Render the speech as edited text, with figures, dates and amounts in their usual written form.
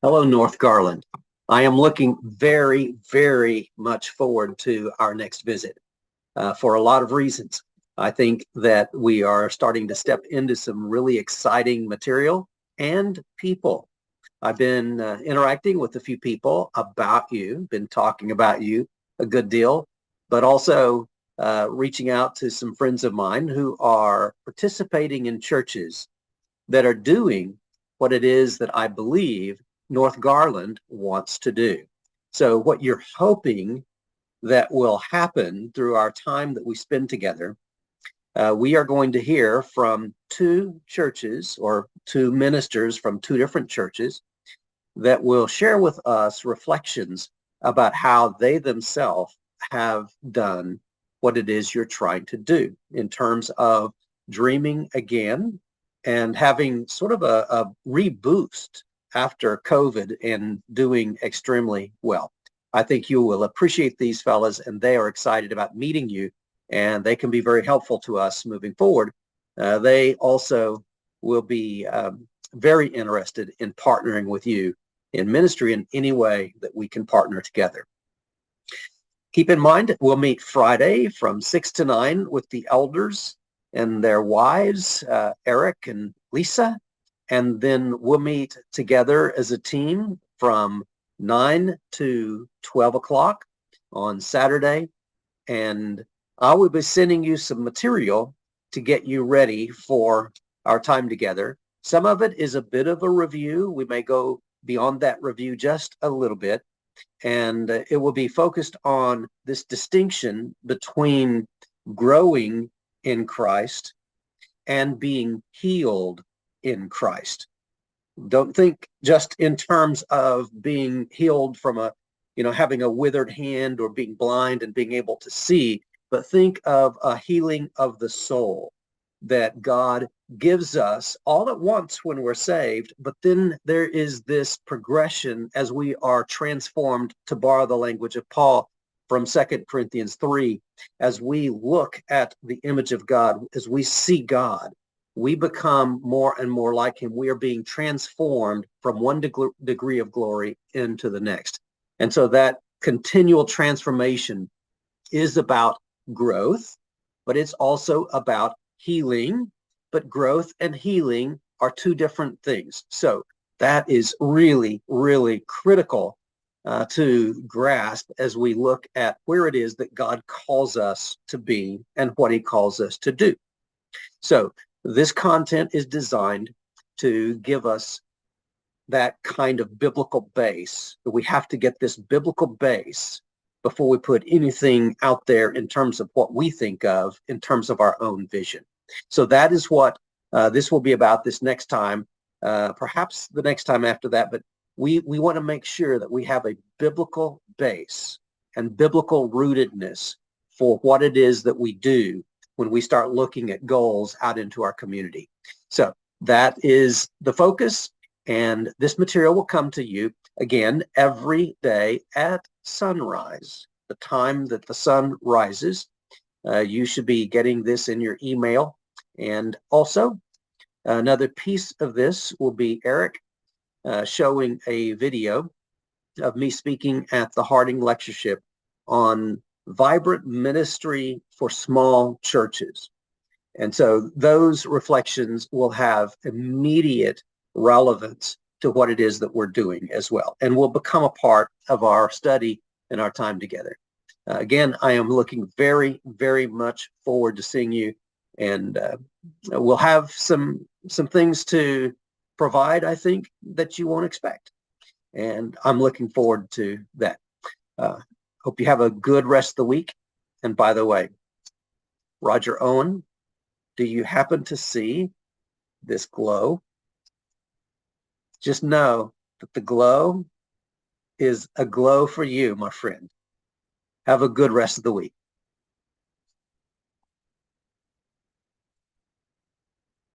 Hello, North Garland. I am looking very, very much forward to our next visit for a lot of reasons. I think that we are starting to step into some really exciting material and people. I've been interacting with a few people about you, been talking about you a good deal, but also reaching out to some friends of mine who are participating in churches that are doing what it is that I believe North Garland wants to do. So, what you're hoping that will happen through our time that we spend together, we are going to hear from two churches or two ministers from two different churches that will share with us reflections about how they themselves have done what it is you're trying to do in terms of dreaming again and having sort of a reboost after COVID and doing extremely well. I think you will appreciate these fellas, and they are excited about meeting you, and they can be very helpful to us moving forward. They also will be very interested in partnering with you in ministry in any way that we can partner together. Keep in mind, we'll meet Friday from 6 to 9 with the elders and their wives, Eric and Lisa. And then we'll meet together as a team from 9 to 12 o'clock on Saturday. And I will be sending you some material to get you ready for our time together. Some of it is a bit of a review. We may go beyond that review just a little bit. And it will be focused on this distinction between growing in Christ and being healed in Christ. Don't think just in terms of being healed from having a withered hand or being blind and being able to see, but think of a healing of the soul that God gives us all at once when we're saved, but then there is this progression as we are transformed, to borrow the language of Paul from 2 Corinthians 3, as we look at the image of God, as we see God, we become more and more like him. We are being transformed from one degree of glory into the next. And so that continual transformation is about growth, but it's also about healing. But growth and healing are two different things. So that is really, really critical to grasp as we look at where it is that God calls us to be and what he calls us to do. So this content is designed to give us that kind of biblical base. We have to get this biblical base before we put anything out there in terms of what we think of in terms of our own vision. So that is what this will be about this next time, perhaps the next time after that. But we want to make sure that we have a biblical base and biblical rootedness for what it is that we do when we start looking at goals out into our community. So that is the focus. And this material will come to you again every day at sunrise, the time that the sun rises. You should be getting this in your email. And also, another piece of this will be Eric showing a video of me speaking at the Harding Lectureship on vibrant ministry for small churches. And so those reflections will have immediate relevance to what it is that we're doing as well, and will become a part of our study and our time together. Again, I am looking very, very much forward to seeing you, and we'll have some things to provide, I think, that you won't expect. And I'm looking forward to that. Hope you have a good rest of the week. And by the way, Roger Owen, do you happen to see this glow? Just know that the glow is a glow for you, my friend. Have a good rest of the week.